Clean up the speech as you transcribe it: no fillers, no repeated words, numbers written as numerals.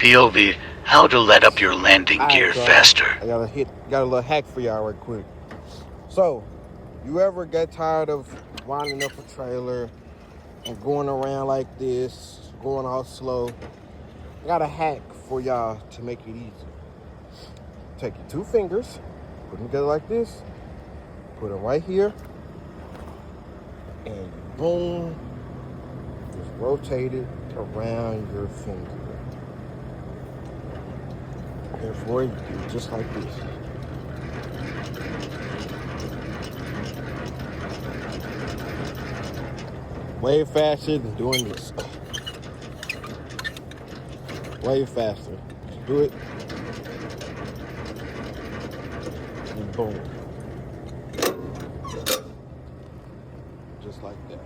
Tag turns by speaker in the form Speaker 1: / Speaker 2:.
Speaker 1: POV, how to let up your landing gear faster.
Speaker 2: I got a little hack for y'all right quick. So, you ever get tired of winding up a trailer and going around like this, going all slow? I got a hack for y'all to make it easy. Take your 2 fingers, put them together like this, put them right here, and boom, just rotate it around your finger. Therefore, you do it just like this. Way faster than doing this. Way faster. Just do it. And boom. Just like that.